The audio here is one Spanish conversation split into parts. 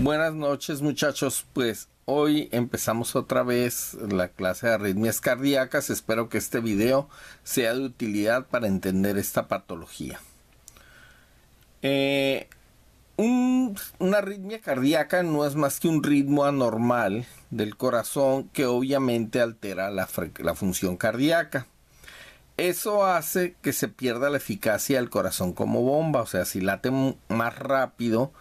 Buenas noches, muchachos. Pues hoy empezamos otra vez la clase de arritmias cardíacas. Espero que este video sea de utilidad para entender esta patología. Una arritmia cardíaca no es más que un ritmo anormal del corazón que obviamente altera la función cardíaca. Eso hace que se pierda la eficacia del corazón como bomba. O sea, si late más rápido,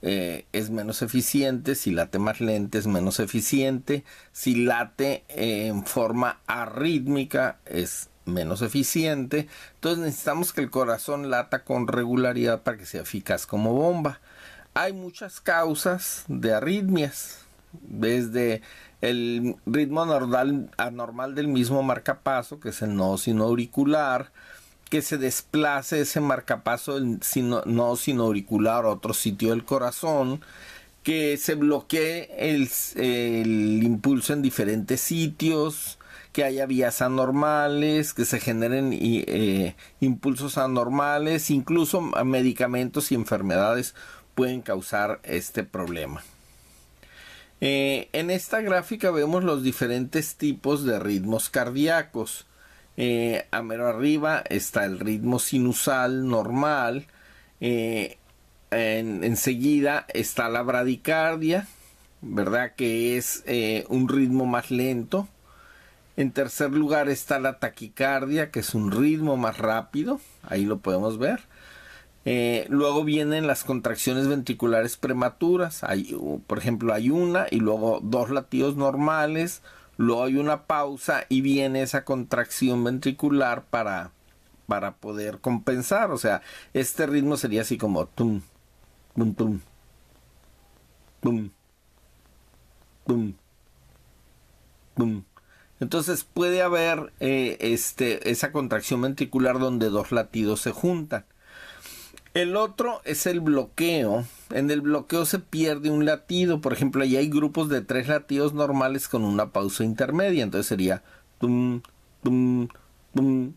es menos eficiente. Si late más lento, es menos eficiente. Si late en forma arrítmica, es menos eficiente. Entonces necesitamos que el corazón lata con regularidad para que sea eficaz como bomba. Hay muchas causas de arritmias, desde el ritmo anormal del mismo marcapaso, que es el nodo sinoauricular, que se desplace ese marcapaso del nodo sinoauricular a otro sitio del corazón, que se bloquee el impulso en diferentes sitios, que haya vías anormales, que se generen impulsos anormales, incluso medicamentos y enfermedades pueden causar este problema. En esta gráfica vemos los diferentes tipos de ritmos cardíacos. A mero arriba está el ritmo sinusal normal. Enseguida está la bradicardia, ¿verdad? Que es un ritmo más lento. En tercer lugar está la taquicardia, que es un ritmo más rápido. Ahí lo podemos ver. Luego vienen las contracciones ventriculares prematuras. Por ejemplo, hay una y luego dos latidos normales. Luego hay una pausa y viene esa contracción ventricular para poder compensar. O sea, este ritmo sería así como tum, tum, tum, tum, tum, tum. Entonces puede haber esa contracción ventricular donde dos latidos se juntan. El otro es el bloqueo. En el bloqueo se pierde un latido. Por ejemplo, ahí hay grupos de 3 latidos normales con una pausa intermedia. Entonces sería tum, tum, tum,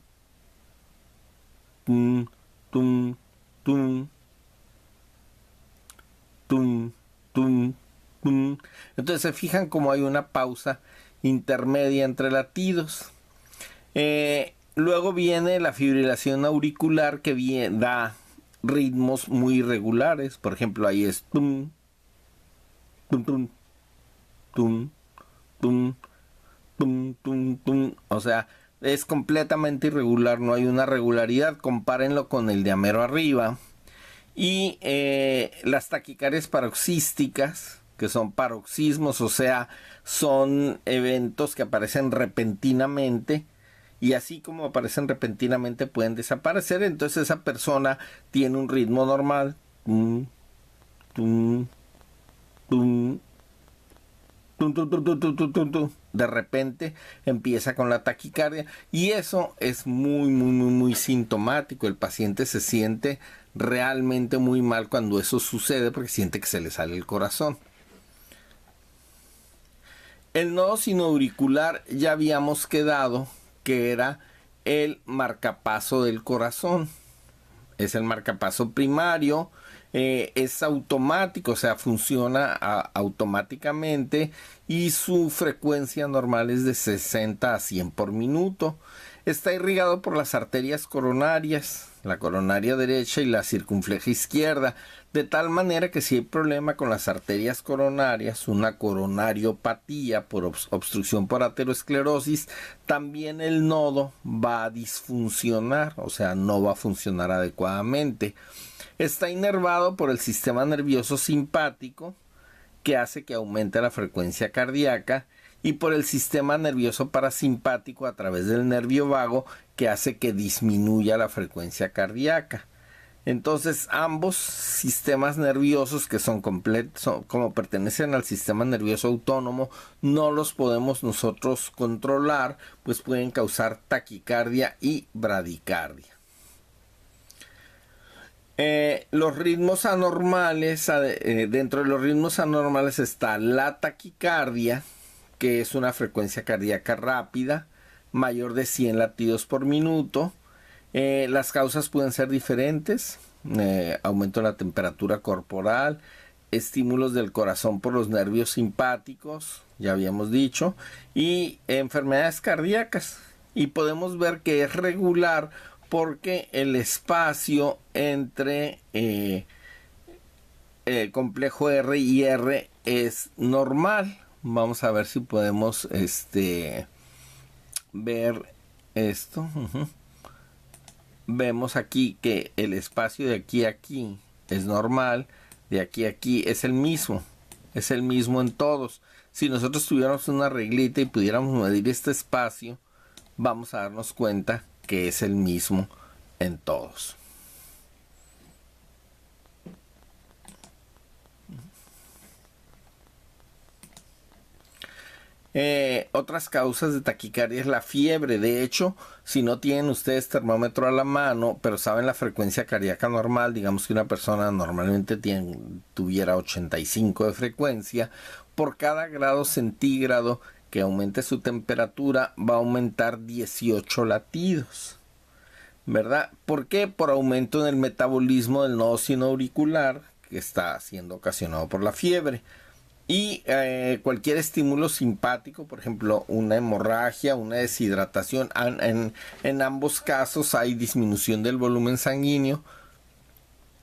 tum, tum, tum, tum, tum, tum. Entonces se fijan como hay una pausa intermedia entre latidos. Luego viene la fibrilación auricular que da ritmos muy irregulares. Por ejemplo, ahí es tum, tum, tum, tum, tum, tum, tum, tum. O sea, es completamente irregular, no hay una regularidad. Compárenlo con el de amero arriba. Y las taquicardias paroxísticas, que son paroxismos, o sea, son eventos que aparecen repentinamente. Y así como aparecen repentinamente pueden desaparecer. Entonces esa persona tiene un ritmo normal. Tum, tum, tum, tum, tum, tum, tum, tum, tum, tum. De repente empieza con la taquicardia. Y eso es muy sintomático. El paciente se siente realmente muy mal cuando eso sucede porque siente que se le sale el corazón. El nodo sinoauricular ya habíamos quedado que era el marcapaso del corazón. Es el marcapaso primario, es automático, o sea, funciona automáticamente y su frecuencia normal es de 60 a 100 por minuto. Está irrigado por las arterias coronarias, la coronaria derecha y la circunfleja izquierda, de tal manera que si hay problema con las arterias coronarias, una coronariopatía por obstrucción por aterosclerosis, también el nodo va a disfuncionar, o sea, no va a funcionar adecuadamente. Está inervado por el sistema nervioso simpático, que hace que aumente la frecuencia cardíaca, y por el sistema nervioso parasimpático a través del nervio vago, que hace que disminuya la frecuencia cardíaca. Entonces ambos sistemas nerviosos, que son como pertenecen al sistema nervioso autónomo, no los podemos nosotros controlar, pues pueden causar taquicardia y bradicardia. Los ritmos anormales, dentro de los ritmos anormales está la taquicardia, que es una frecuencia cardíaca rápida, mayor de 100 latidos por minuto. Las causas pueden ser diferentes. Aumento de la temperatura corporal, estímulos del corazón por los nervios simpáticos, ya habíamos dicho, y enfermedades cardíacas. Y podemos ver que es regular porque el espacio entre el complejo R y R es normal. Vamos a ver si podemos ver esto. Vemos aquí que el espacio de aquí a aquí es normal, de aquí a aquí es el mismo en todos. Si nosotros tuviéramos una reglita y pudiéramos medir este espacio, vamos a darnos cuenta que es el mismo en todos. Otras causas de taquicardia es la fiebre. De hecho, si no tienen ustedes termómetro a la mano, pero saben la frecuencia cardíaca normal, digamos que una persona normalmente tuviera 85 de frecuencia, por cada grado centígrado que aumente su temperatura va a aumentar 18 latidos, ¿verdad? ¿Por qué? Por aumento en el metabolismo del nodo sinoauricular que está siendo ocasionado por la fiebre. Y cualquier estímulo simpático, por ejemplo, una hemorragia, una deshidratación, en ambos casos hay disminución del volumen sanguíneo.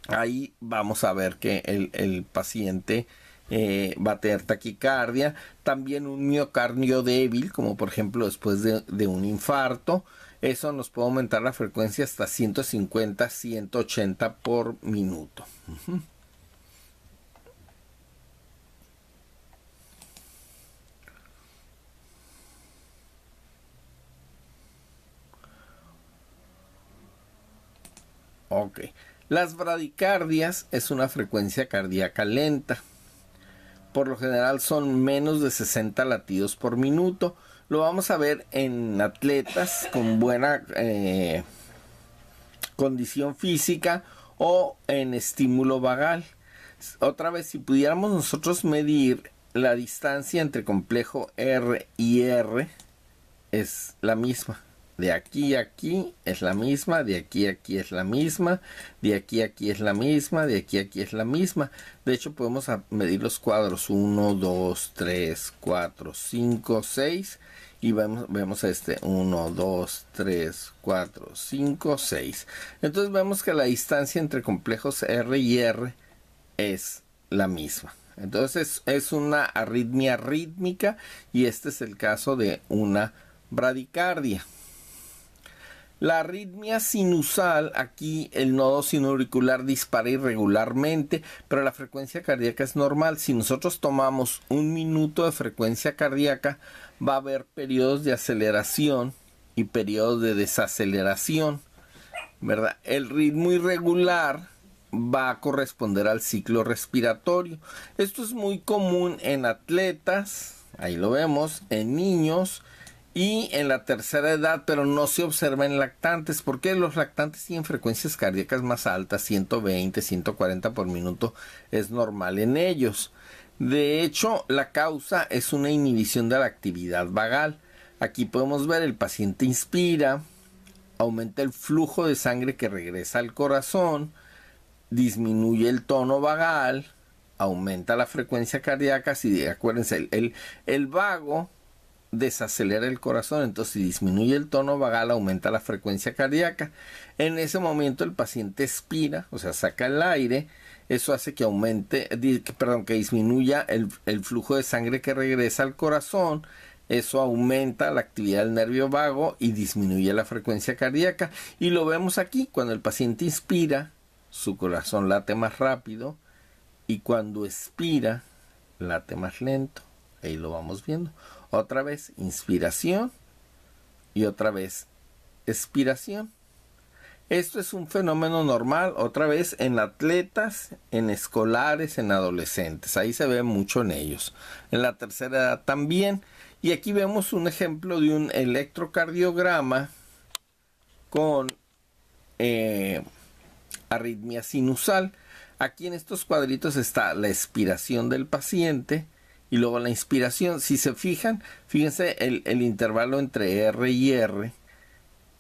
Ahí vamos a ver que el paciente va a tener taquicardia. También un miocardio débil, como por ejemplo después de un infarto. Eso nos puede aumentar la frecuencia hasta 150, 180 por minuto. Ok. Las bradicardias es una frecuencia cardíaca lenta. Por lo general son menos de 60 latidos por minuto. Lo vamos a ver en atletas con buena condición física o en estímulo vagal. Otra vez, si pudiéramos nosotros medir la distancia entre complejo R y R, es la misma. De aquí a aquí es la misma, de aquí a aquí es la misma, de aquí a aquí es la misma, de aquí a aquí es la misma. De hecho, podemos medir los cuadros 1, 2, 3, 4, 5, 6 y vemos 1, 2, 3, 4, 5, 6. Entonces vemos que la distancia entre complejos R y R es la misma. Entonces es una arritmia rítmica y este es el caso de una bradicardia. La arritmia sinusal, aquí el nodo sinoauricular dispara irregularmente, pero la frecuencia cardíaca es normal. Si nosotros tomamos un minuto de frecuencia cardíaca, va a haber periodos de aceleración y periodos de desaceleración, ¿verdad? El ritmo irregular va a corresponder al ciclo respiratorio. Esto es muy común en atletas, ahí lo vemos, en niños y en la tercera edad, pero no se observa en lactantes, porque los lactantes tienen frecuencias cardíacas más altas, 120, 140 por minuto, es normal en ellos. De hecho, la causa es una inhibición de la actividad vagal. Aquí podemos ver el paciente inspira, aumenta el flujo de sangre que regresa al corazón, disminuye el tono vagal, aumenta la frecuencia cardíaca. Si acuérdense, el vago desacelera el corazón, entonces si disminuye el tono vagal aumenta la frecuencia cardíaca. En ese momento el paciente expira, o sea, saca el aire. Eso hace que que disminuya el flujo de sangre que regresa al corazón. Eso aumenta la actividad del nervio vago y disminuye la frecuencia cardíaca. Y lo vemos aquí, cuando el paciente inspira, su corazón late más rápido, y cuando expira, late más lento. Ahí lo vamos viendo. Otra vez inspiración y otra vez expiración. Esto es un fenómeno normal, otra vez en atletas, en escolares, en adolescentes. Ahí se ve mucho en ellos. En la tercera edad también. Y aquí vemos un ejemplo de un electrocardiograma con arritmia sinusal. Aquí en estos cuadritos está la expiración del paciente y luego la inspiración. Si se fijan, fíjense el intervalo entre R y R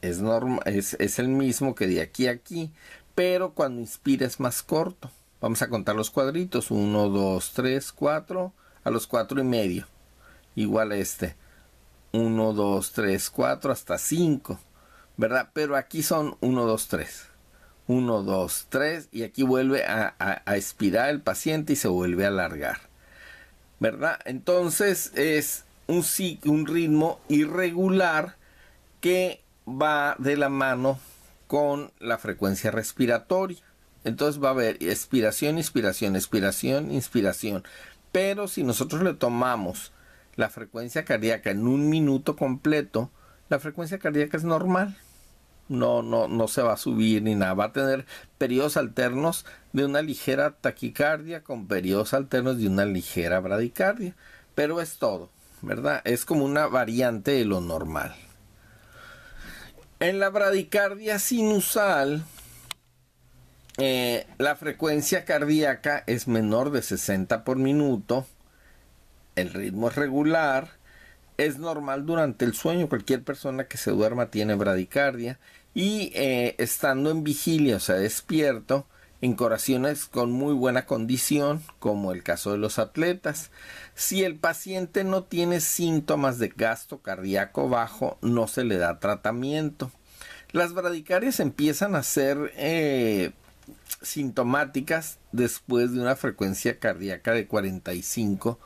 es el mismo que de aquí a aquí, pero cuando inspira es más corto. Vamos a contar los cuadritos. 1, 2, 3, 4. A los 4,5. Igual a este. 1, 2, 3, 4 hasta 5. ¿Verdad? Pero aquí son 1, 2, 3. 1, 2, 3. Y aquí vuelve a expirar el paciente y se vuelve a alargar. ¿Verdad? Entonces es un ritmo irregular que va de la mano con la frecuencia respiratoria. Entonces va a haber expiración, inspiración, expiración, inspiración. Pero si nosotros le tomamos la frecuencia cardíaca en un minuto completo, la frecuencia cardíaca es normal. No se va a subir ni nada. Va a tener periodos alternos de una ligera taquicardia con periodos alternos de una ligera bradicardia. Pero es todo, ¿verdad? Es como una variante de lo normal. En la bradicardia sinusal, la frecuencia cardíaca es menor de 60 por minuto. El ritmo es regular. Es normal durante el sueño. Cualquier persona que se duerma tiene bradicardia. Y estando en vigilia, o sea, despierto, en corazones con muy buena condición, como el caso de los atletas. Si el paciente no tiene síntomas de gasto cardíaco bajo, no se le da tratamiento. Las bradicardias empiezan a ser sintomáticas después de una frecuencia cardíaca de 45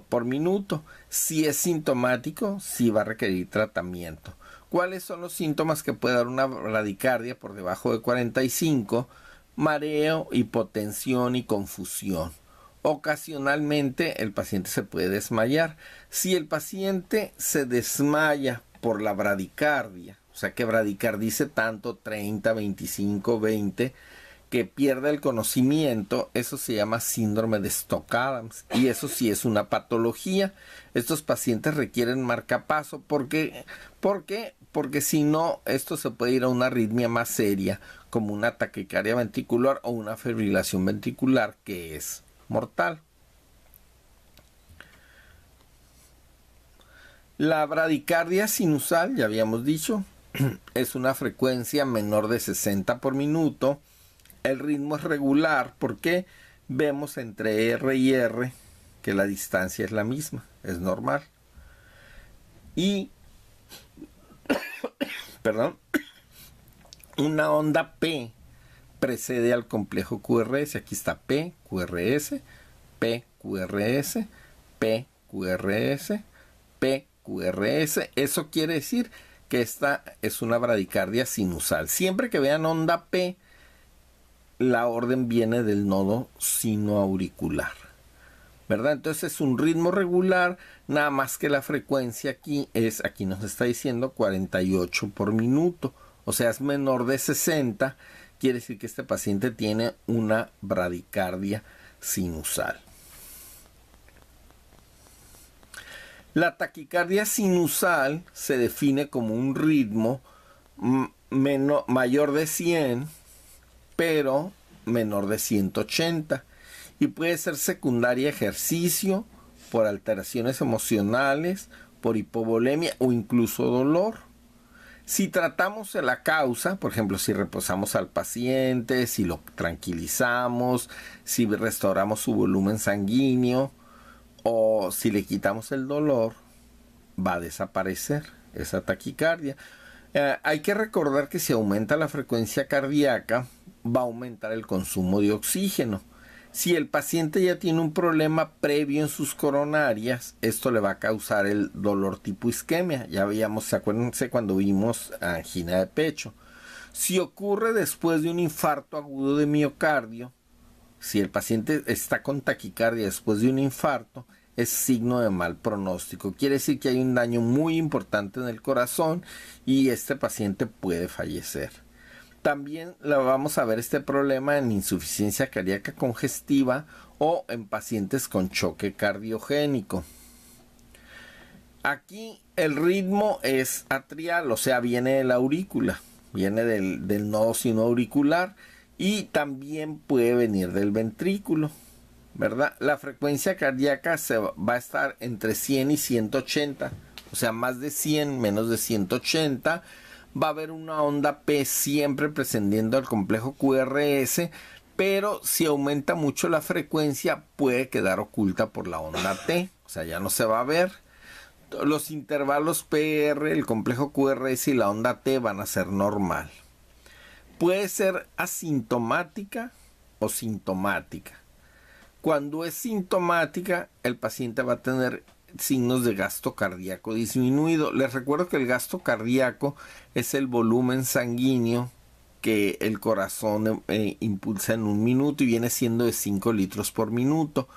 por minuto. Si es sintomático, sí va a requerir tratamiento. ¿Cuáles son los síntomas que puede dar una bradicardia por debajo de 45? Mareo, hipotensión y confusión. Ocasionalmente el paciente se puede desmayar. Si el paciente se desmaya por la bradicardia, o sea que bradicardice tanto, 30, 25, 20, que pierde el conocimiento, eso se llama síndrome de Stokes-Adams. Y eso sí es una patología. Estos pacientes requieren marcapaso. ¿Por qué? Porque si no, esto se puede ir a una arritmia más seria, como una taquicardia ventricular o una fibrilación ventricular, que es mortal. La bradicardia sinusal, ya habíamos dicho, es una frecuencia menor de 60 por minuto. El ritmo es regular porque vemos entre R y R que la distancia es la misma, es normal. Y, perdón, una onda P precede al complejo QRS. Aquí está P, QRS, P, QRS, P, QRS, P, QRS. Eso quiere decir que esta es una bradicardia sinusal. Siempre que vean onda P, la orden viene del nodo sinoauricular, ¿verdad? Entonces es un ritmo regular, nada más que la frecuencia aquí nos está diciendo 48 por minuto, o sea, es menor de 60, quiere decir que este paciente tiene una bradicardia sinusal. La taquicardia sinusal se define como un ritmo mayor de 100, pero menor de 180, y puede ser secundaria a ejercicio, por alteraciones emocionales, por hipovolemia o incluso dolor. Si tratamos de la causa, por ejemplo, si reposamos al paciente, si lo tranquilizamos, si restauramos su volumen sanguíneo o si le quitamos el dolor, va a desaparecer esa taquicardia. Hay que recordar que si aumenta la frecuencia cardíaca, va a aumentar el consumo de oxígeno. Si el paciente ya tiene un problema previo en sus coronarias, esto le va a causar el dolor tipo isquemia. Ya veíamos, acuérdense cuando vimos angina de pecho. Si ocurre después de un infarto agudo de miocardio, si el paciente está con taquicardia después de un infarto, es signo de mal pronóstico. Quiere decir que hay un daño muy importante en el corazón y este paciente puede fallecer. También vamos a ver este problema en insuficiencia cardíaca congestiva o en pacientes con choque cardiogénico. Aquí el ritmo es atrial, o sea, viene de la aurícula, viene del nodo sinoauricular y también puede venir del ventrículo, ¿verdad? La frecuencia cardíaca va a estar entre 100 y 180, o sea, más de 100, menos de 180. Va a haber una onda P siempre precediendo al complejo QRS, pero si aumenta mucho la frecuencia puede quedar oculta por la onda T, o sea, ya no se va a ver. Los intervalos PR, el complejo QRS y la onda T van a ser normal. Puede ser asintomática o sintomática. Cuando es sintomática, el paciente va a tener signos de gasto cardíaco disminuido. Les recuerdo que el gasto cardíaco es el volumen sanguíneo que el corazón impulsa en un minuto y viene siendo de 5 litros por minuto.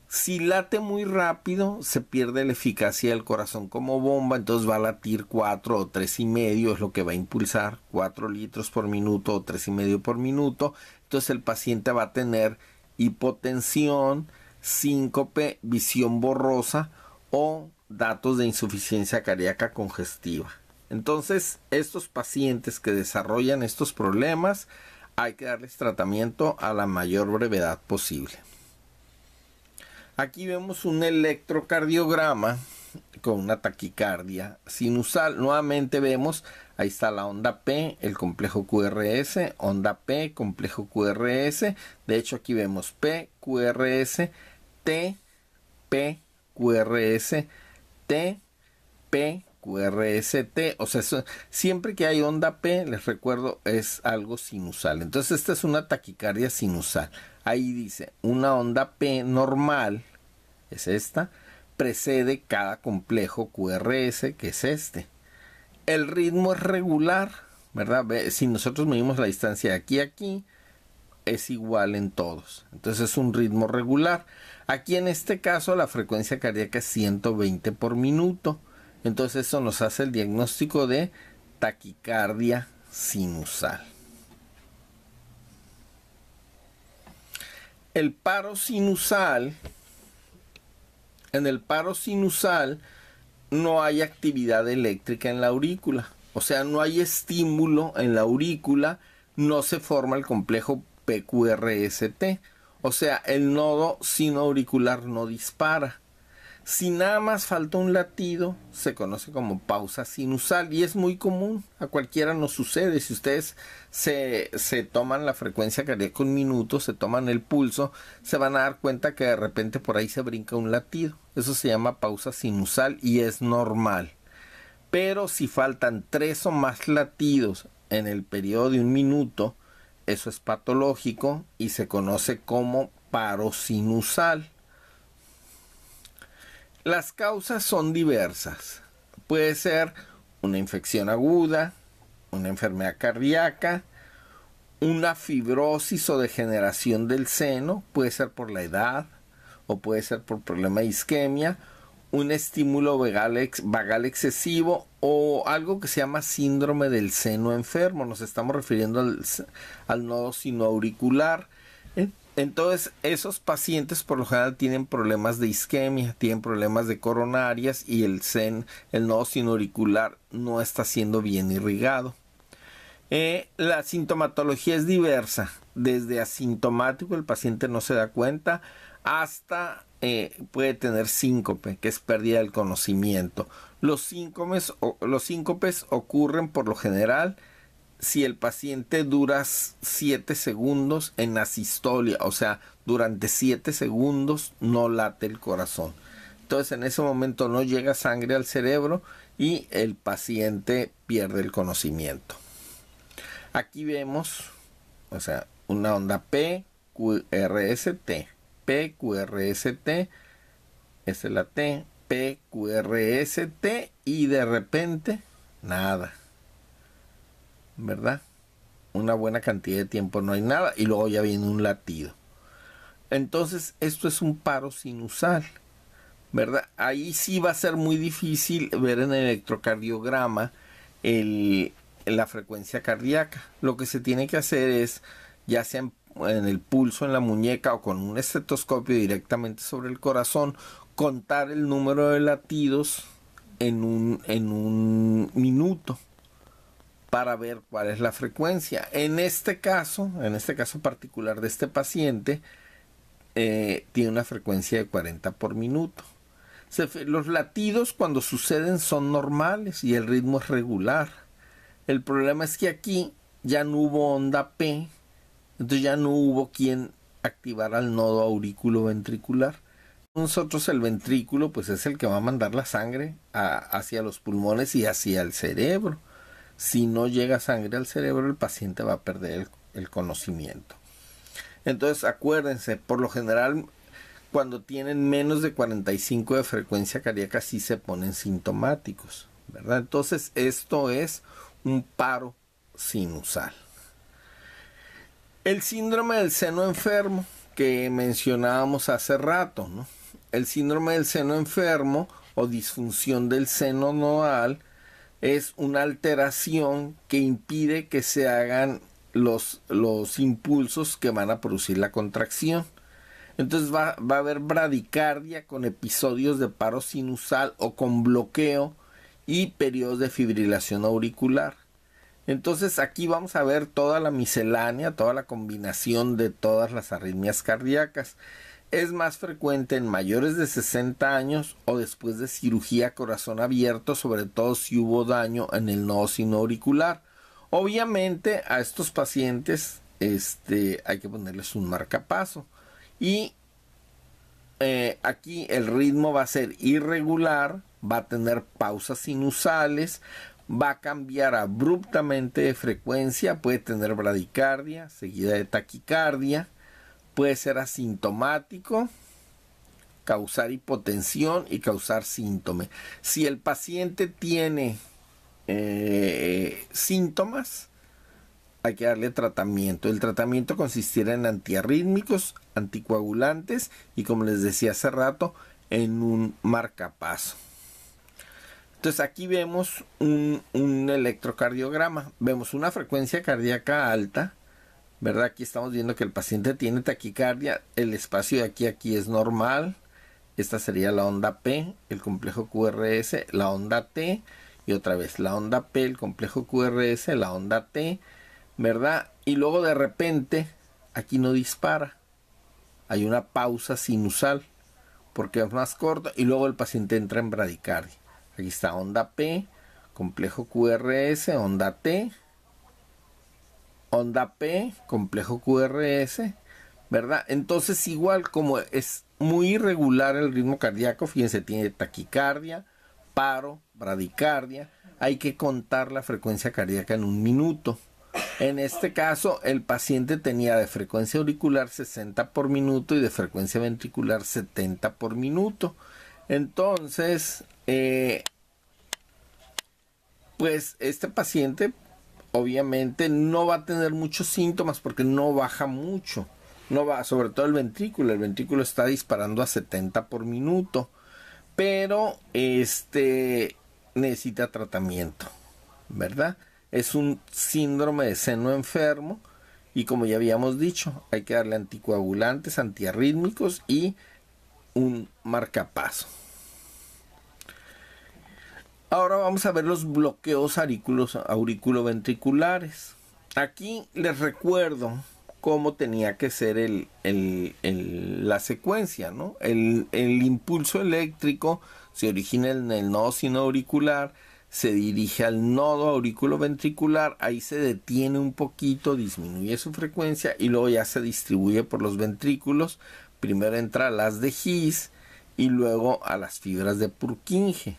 Si late muy rápido, se pierde la eficacia del corazón como bomba, entonces va a latir 4 o 3,5, es lo que va a impulsar, 4 litros por minuto o 3,5 por minuto. Entonces el paciente va a tener hipotensión, síncope, visión borrosa o datos de insuficiencia cardíaca congestiva. Entonces, estos pacientes que desarrollan estos problemas, hay que darles tratamiento a la mayor brevedad posible. Aquí vemos un electrocardiograma con una taquicardia sinusal. Nuevamente vemos, ahí está la onda P, el complejo QRS, onda P, complejo QRS. De hecho, aquí vemos P, QRS, T, P, QRS, T, P, QRST, o sea, siempre que hay onda P, les recuerdo, es algo sinusal. Entonces, esta es una taquicardia sinusal. Ahí dice, una onda P normal, es esta, precede cada complejo QRS, que es este. El ritmo es regular, ¿verdad? Si nosotros medimos la distancia de aquí a aquí, es igual en todos. Entonces, es un ritmo regular. Aquí, en este caso, la frecuencia cardíaca es 120 por minuto. Entonces eso nos hace el diagnóstico de taquicardia sinusal. El paro sinusal, en el paro sinusal no hay actividad eléctrica en la aurícula. O sea, no hay estímulo en la aurícula, no se forma el complejo PQRST. O sea, el nodo sinoauricular no dispara. Si nada más falta un latido, se conoce como pausa sinusal y es muy común, a cualquiera nos sucede. Si ustedes se toman la frecuencia cardíaca un minuto, se toman el pulso, se van a dar cuenta que de repente por ahí se brinca un latido. Eso se llama pausa sinusal y es normal. Pero si faltan 3 o más latidos en el periodo de un minuto, eso es patológico y se conoce como paro sinusal. Las causas son diversas. Puede ser una infección aguda, una enfermedad cardíaca, una fibrosis o degeneración del seno, puede ser por la edad o puede ser por problema de isquemia, un estímulo vagal excesivo o algo que se llama síndrome del seno enfermo. Nos estamos refiriendo al nodo sinoauricular. Entonces, esos pacientes por lo general tienen problemas de isquemia, tienen problemas de coronarias y el nodo sinoauricular no está siendo bien irrigado. La sintomatología es diversa, desde asintomático, el paciente no se da cuenta, hasta puede tener síncope, que es pérdida del conocimiento. Los síncopes ocurren por lo general si el paciente dura 7 segundos en asistolia, o sea, durante 7 segundos no late el corazón. Entonces, en ese momento no llega sangre al cerebro y el paciente pierde el conocimiento. Aquí vemos, o sea, una onda PQRST, PQRST, esta es la T, PQRST y de repente nada. ¿Verdad? Una buena cantidad de tiempo no hay nada y luego ya viene un latido. Entonces, esto es un paro sinusal, ¿verdad? Ahí sí va a ser muy difícil ver en el electrocardiograma la frecuencia cardíaca. Lo que se tiene que hacer es, ya sea en el pulso, en la muñeca o con un estetoscopio directamente sobre el corazón, contar el número de latidos en un minuto, para ver cuál es la frecuencia. En este caso particular de este paciente, tiene una frecuencia de 40 por minuto. Los latidos cuando suceden son normales y el ritmo es regular. El problema es que aquí ya no hubo onda P, Entonces ya no hubo quien activara el nodo auriculoventricular. Nosotros el ventrículo pues es el que va a mandar la sangre hacia los pulmones y hacia el cerebro. Si no llega sangre al cerebro, el paciente va a perder el conocimiento. Entonces acuérdense, por lo general cuando tienen menos de 45 de frecuencia cardíaca sí se ponen sintomáticos, ¿verdad? Entonces esto es un paro sinusal. El síndrome del seno enfermo que mencionábamos hace rato, ¿no? El síndrome del seno enfermo o disfunción del seno nodal es una alteración que impide que se hagan los impulsos que van a producir la contracción. Entonces va a haber bradicardia con episodios de paro sinusal o con bloqueo y periodos de fibrilación auricular. Entonces aquí vamos a ver toda la miscelánea, toda la combinación de todas las arritmias cardíacas. Es más frecuente en mayores de 60 años o después de cirugía corazón abierto, sobre todo si hubo daño en el nodo sinoauricular. Obviamente a estos pacientes hay que ponerles un marcapaso. Y aquí el ritmo va a ser irregular, va a tener pausas sinusales, va a cambiar abruptamente de frecuencia, puede tener bradicardia, seguida de taquicardia, puede ser asintomático, causar hipotensión y causar síntoma. Si el paciente tiene síntomas, hay que darle tratamiento. El tratamiento consistirá en antiarrítmicos, anticoagulantes y, como les decía hace rato, en un marcapaso. Entonces aquí vemos un electrocardiograma. Vemos una frecuencia cardíaca alta, ¿verdad? Aquí estamos viendo que el paciente tiene taquicardia. El espacio de aquí a aquí es normal. Esta sería la onda P, el complejo QRS, la onda T. Y otra vez la onda P, el complejo QRS, la onda T, ¿verdad? Y luego de repente aquí no dispara, hay una pausa sinusal porque es más corto y luego el paciente entra en bradicardia. Aquí está onda P, complejo QRS, onda T, onda P, complejo QRS, ¿verdad? Entonces igual como es muy irregular el ritmo cardíaco, fíjense, tiene taquicardia, paro, bradicardia, hay que contar la frecuencia cardíaca en un minuto. En este caso, el paciente tenía de frecuencia auricular 60 por minuto y de frecuencia ventricular 70 por minuto. Entonces, pues este paciente obviamente no va a tener muchos síntomas porque no baja mucho. No va, sobre todo el ventrículo está disparando a 70 por minuto. Pero necesita tratamiento, ¿verdad? Es un síndrome de seno enfermo y, como ya habíamos dicho, hay que darle anticoagulantes, antiarrítmicos y un marcapaso. Ahora vamos a ver los bloqueos auriculoventriculares. Aquí les recuerdo cómo tenía que ser la secuencia, ¿no? El impulso eléctrico se origina en el nodo sinoauricular, se dirige al nodo auriculoventricular, ahí se detiene un poquito, disminuye su frecuencia y luego ya se distribuye por los ventrículos. Primero entra a las de His y luego a las fibras de Purkinje.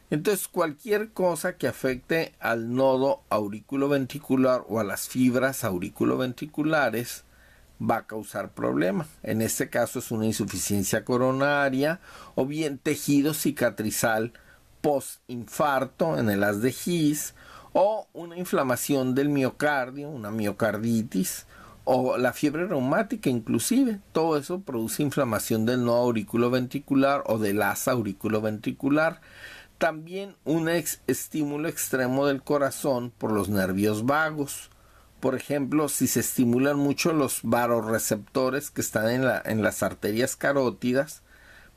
Entonces cualquier cosa que afecte al nodo auriculoventricular o a las fibras auriculoventriculares va a causar problema. En este caso es una insuficiencia coronaria o bien tejido cicatrizal postinfarto en el haz de His o una inflamación del miocardio, una miocarditis o la fiebre reumática inclusive. Todo eso produce inflamación del nodo auriculoventricular o del haz auriculoventricular. También un estímulo extremo del corazón por los nervios vagos. Por ejemplo, si se estimulan mucho los vasoreceptores que están en las arterias carótidas,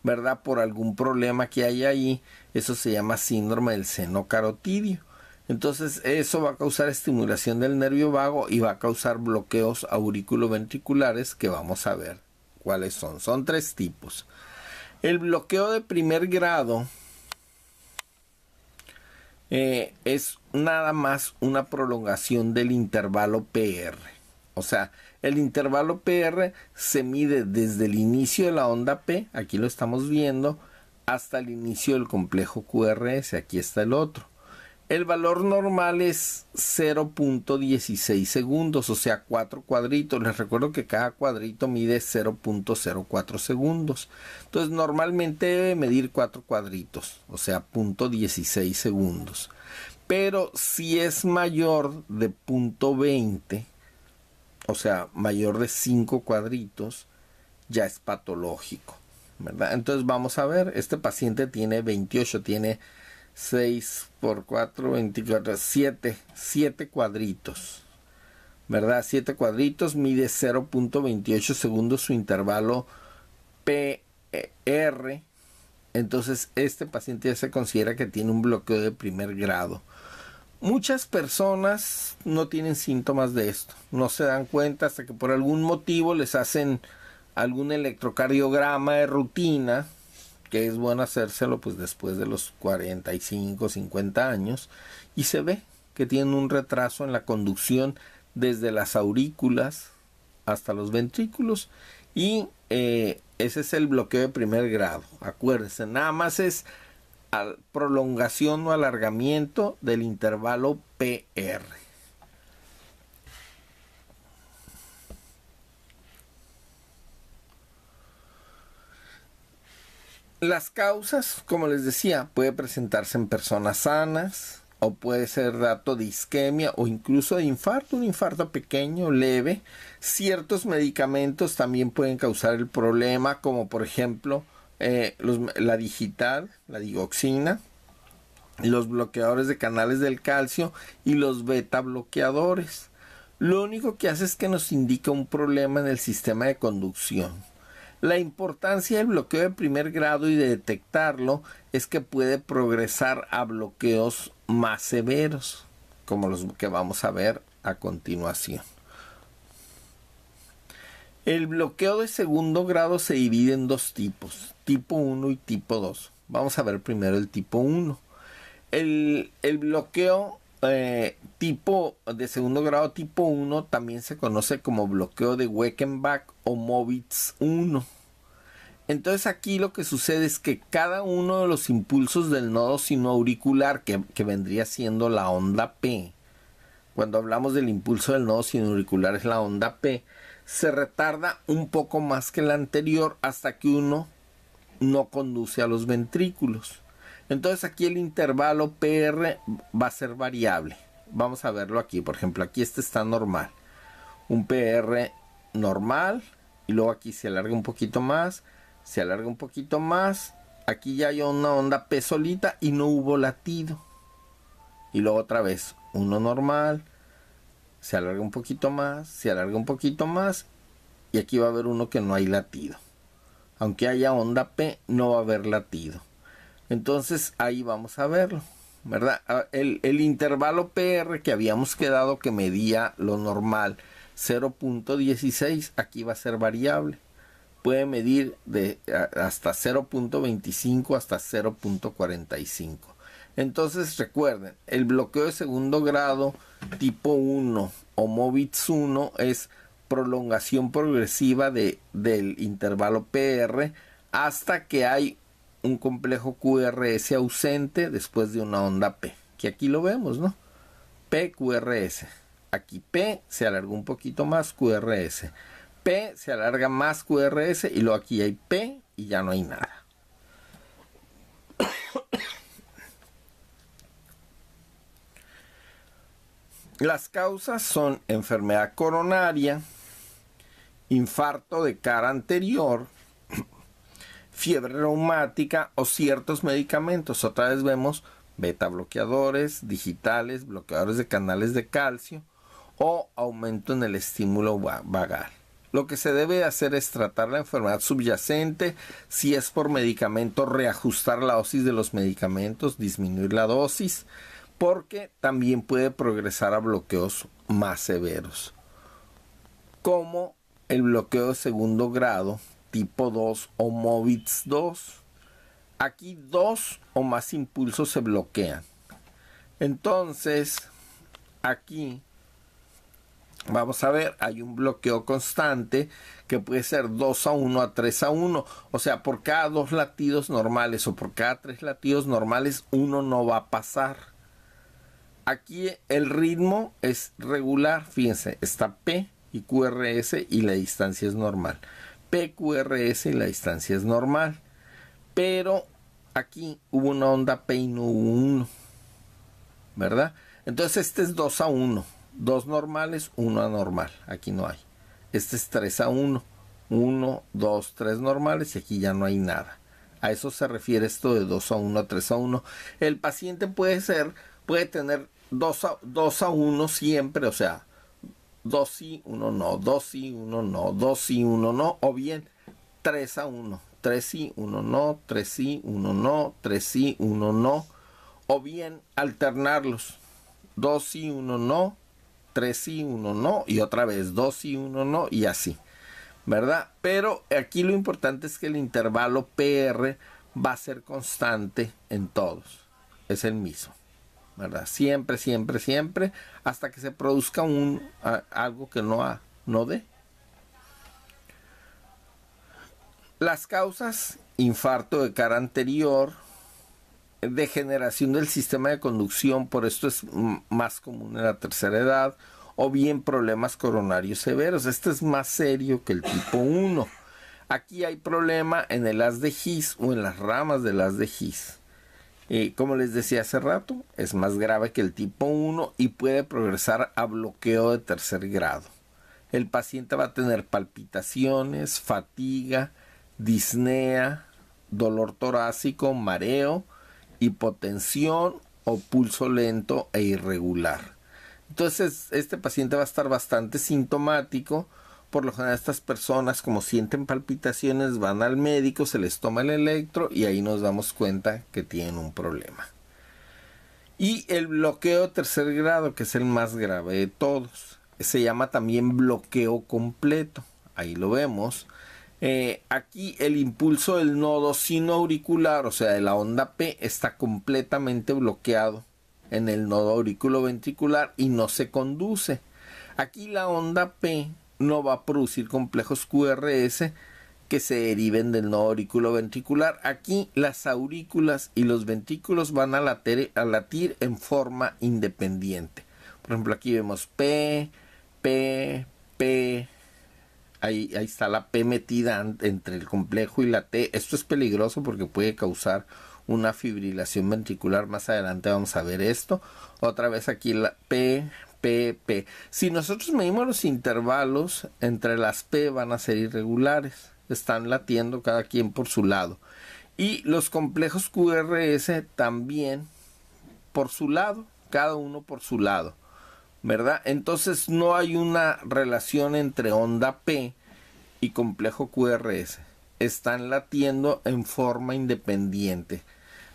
¿verdad? Por algún problema que hay ahí, eso se llama síndrome del seno carotidio. Entonces eso va a causar estimulación del nervio vago y va a causar bloqueos auriculoventriculares que vamos a ver cuáles son. Son 3 tipos. El bloqueo de primer grado es nada más una prolongación del intervalo PR. O sea, El intervalo PR se mide desde el inicio de la onda P, aquí lo estamos viendo, hasta el inicio del complejo QRS, aquí está el otro. El valor normal es 0.16 segundos, o sea, 4 cuadritos. Les recuerdo que cada cuadrito mide 0.04 segundos. Entonces, normalmente debe medir 4 cuadritos, o sea, 0.16 segundos. Pero si es mayor de 0.20, o sea, mayor de 5 cuadritos, ya es patológico, ¿verdad? Entonces, vamos a ver, este paciente tiene 28, tiene 6 por 4, 24, 7 cuadritos, ¿verdad? 7 cuadritos, mide 0.28 segundos su intervalo PR. Entonces, este paciente ya se considera que tiene un bloqueo de primer grado. Muchas personas no tienen síntomas de esto, no se dan cuenta hasta que por algún motivo les hacen algún electrocardiograma de rutina, que es bueno hacérselo pues después de los 45, 50 años, y se ve que tienen un retraso en la conducción desde las aurículas hasta los ventrículos, y ese es el bloqueo de primer grado. Acuérdense, nada más es prolongación o alargamiento del intervalo PR. Las causas, como les decía, puede presentarse en personas sanas o puede ser dato de isquemia o incluso de infarto, un infarto pequeño, leve. Ciertos medicamentos también pueden causar el problema, como por ejemplo la digital, la digoxina, los bloqueadores de canales del calcio y los beta bloqueadores. Lo único que hace es que nos indica un problema en el sistema de conducción. La importancia del bloqueo de primer grado y de detectarlo es que puede progresar a bloqueos más severos, como los que vamos a ver a continuación. El bloqueo de segundo grado se divide en dos tipos, tipo 1 y tipo 2. Vamos a ver primero el tipo 1. El bloqueo tipo de segundo grado tipo 1 también se conoce como bloqueo de Weckenbach o Movitz 1. Entonces aquí lo que sucede es que cada uno de los impulsos del nodo sinoauricular, que vendría siendo la onda P, cuando hablamos del impulso del nodo sinoauricular es la onda P, se retarda un poco más que el anterior hasta que uno no conduce a los ventrículos. Entonces aquí el intervalo PR va a ser variable. Vamos a verlo aquí. Por ejemplo, aquí este está normal. Un PR normal. Y luego aquí se alarga un poquito más. Se alarga un poquito más. Aquí ya hay una onda P solita y no hubo latido. Y luego otra vez. Uno normal. Se alarga un poquito más. Se alarga un poquito más. Y aquí va a haber uno que no hay latido. Aunque haya onda P, no va a haber latido. Entonces ahí vamos a verlo, ¿verdad? El intervalo PR que habíamos quedado que medía lo normal, 0.16, aquí va a ser variable. Puede medir hasta 0.25 hasta 0.45. Entonces recuerden, el bloqueo de segundo grado tipo 1 o Movitz 1 es prolongación progresiva del intervalo PR hasta que hay un complejo QRS ausente después de una onda P, que aquí lo vemos, ¿no? PQRS. Aquí P se alargó un poquito más, QRS. P se alarga más, QRS, y luego aquí hay P y ya no hay nada. Las causas son enfermedad coronaria, infarto de cara anterior, fiebre reumática o ciertos medicamentos. Otra vez vemos beta bloqueadores, digitales, bloqueadores de canales de calcio o aumento en el estímulo vagal. Lo que se debe hacer es tratar la enfermedad subyacente. Si es por medicamento, reajustar la dosis de los medicamentos, disminuir la dosis, porque también puede progresar a bloqueos más severos, como el bloqueo de segundo grado tipo 2 o Movitz 2. Aquí 2 o más impulsos se bloquean. Entonces, aquí Vamos a ver, hay un bloqueo constante que puede ser 2-1 a 3-1. O sea, por cada 2 latidos normales o por cada 3 latidos normales, uno no va a pasar. Aquí el ritmo es regular. Fíjense, está P y QRS y la distancia es normal. P, QRS y la distancia es normal. Pero aquí hubo una onda P y no hubo 1. ¿Verdad? Entonces este es 2-1. 2 normales, 1 anormal. Aquí no hay. Este es 3-1. 1, 2, 3 normales y aquí ya no hay nada. A eso se refiere esto de 2-1 a 3-1. El paciente puede tener 2-1 siempre, o sea, 2 sí, 1 no, 2 sí, 1 no, 2 sí, 1 no, o bien 3-1. 3 sí, 1 no, 3 sí, 1 no, 3 sí, 1 no, o bien alternarlos. 2 sí, 1 no, 3 sí, 1 no, y otra vez 2 sí, 1 no, y así, ¿verdad? Pero aquí lo importante es que el intervalo PR va a ser constante en todos. Es el mismo, ¿verdad? Siempre, siempre, siempre, hasta que se produzca algo que no dé. Las causas: infarto de cara anterior, degeneración del sistema de conducción, por esto es más común en la tercera edad, o bien problemas coronarios severos. Este es más serio que el tipo 1. Aquí hay problema en el haz de His o en las ramas del haz de His. Como les decía hace rato, es más grave que el tipo 1 y puede progresar a bloqueo de tercer grado. El paciente va a tener palpitaciones, fatiga, disnea, dolor torácico, mareo, hipotensión o pulso lento e irregular. Entonces este paciente va a estar bastante sintomático. Por lo general estas personas, como sienten palpitaciones, van al médico, se les toma el electro y ahí nos damos cuenta que tienen un problema. Y el bloqueo de tercer grado, que es el más grave de todos, se llama también bloqueo completo. Ahí lo vemos. Aquí el impulso del nodo sinoauricular, o sea de la onda P, está completamente bloqueado en el nodo auriculoventricular y no se conduce. Aquí la onda P no va a producir complejos QRS que se deriven del nodo auriculoventricular. Aquí las aurículas y los ventrículos van a latir en forma independiente. Por ejemplo, aquí vemos P, P, P. Ahí está la P metida entre el complejo y la T. Esto es peligroso porque puede causar una fibrilación ventricular. Más adelante vamos a ver esto. Otra vez aquí la P, P, P. Si nosotros medimos los intervalos entre las P, van a ser irregulares. Están latiendo cada quien por su lado. Y los complejos QRS también por su lado. Cada uno por su lado, ¿verdad? Entonces no hay una relación entre onda P y complejo QRS. Están latiendo en forma independiente.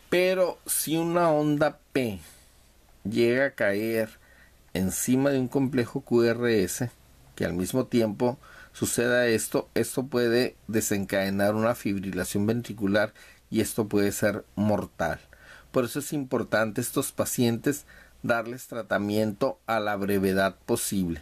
Pero si una onda P llega a caer encima de un complejo QRS, que al mismo tiempo suceda esto puede desencadenar una fibrilación ventricular y esto puede ser mortal. Por eso es importante a estos pacientes darles tratamiento a la brevedad posible.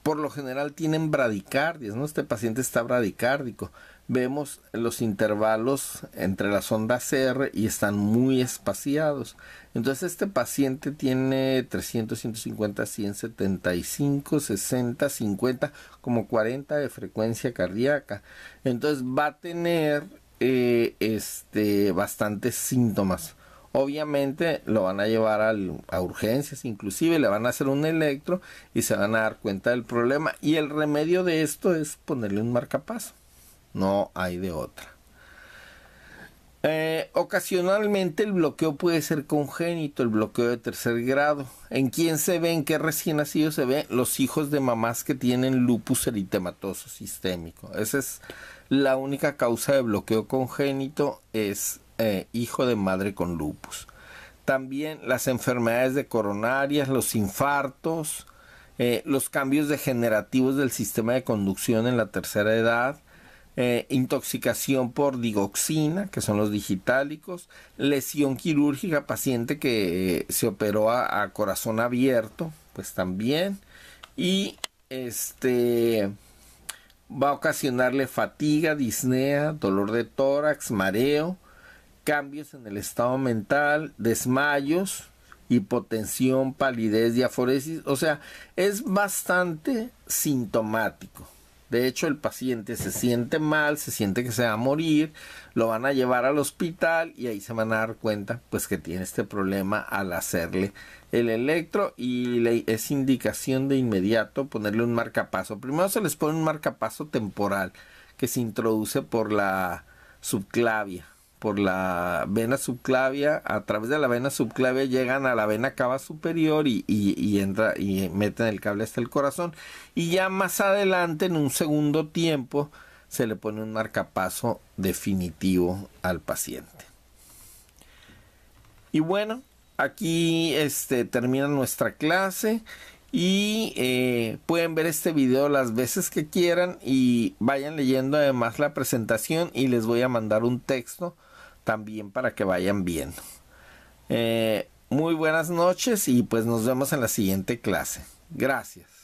Por lo general tienen bradicardias, ¿no? Este paciente está bradicárdico. Vemos los intervalos entre las ondas CR y están muy espaciados. Entonces este paciente tiene 300, 150, 100, 75, 60, 50, como 40 de frecuencia cardíaca. Entonces va a tener bastantes síntomas. Obviamente lo van a llevar a urgencias, inclusive le van a hacer un electro y se van a dar cuenta del problema. Y el remedio de esto es ponerle un marcapaso. No hay de otra. Ocasionalmente el bloqueo puede ser congénito, el bloqueo de tercer grado. ¿En quién se ve? ¿En qué recién nacido se ve? Los hijos de mamás que tienen lupus eritematoso sistémico. Esa es la única causa de bloqueo congénito, es hijo de madre con lupus. También las enfermedades de coronarias, los infartos, los cambios degenerativos del sistema de conducción en la tercera edad, intoxicación por digoxina, que son los digitálicos, lesión quirúrgica, paciente que se operó a corazón abierto, pues también, y va a ocasionarle fatiga, disnea, dolor de tórax, mareo, cambios en el estado mental, desmayos, hipotensión, palidez, diaforesis. O sea, es bastante sintomático. De hecho, el paciente se siente mal, se siente que se va a morir, lo van a llevar al hospital y ahí se van a dar cuenta pues que tiene este problema al hacerle el electro, y es indicación de inmediato ponerle un marcapaso. Primero se les pone un marcapaso temporal que se introduce por la subclavia, por la vena subclavia. A través de la vena subclavia llegan a la vena cava superior y entra y meten el cable hasta el corazón, y ya más adelante en un segundo tiempo se le pone un marcapaso definitivo al paciente. Y bueno, aquí termina nuestra clase, y pueden ver este video las veces que quieran y vayan leyendo además la presentación, y les voy a mandar un texto también para que vayan viendo. Muy buenas noches y pues nos vemos en la siguiente clase. Gracias.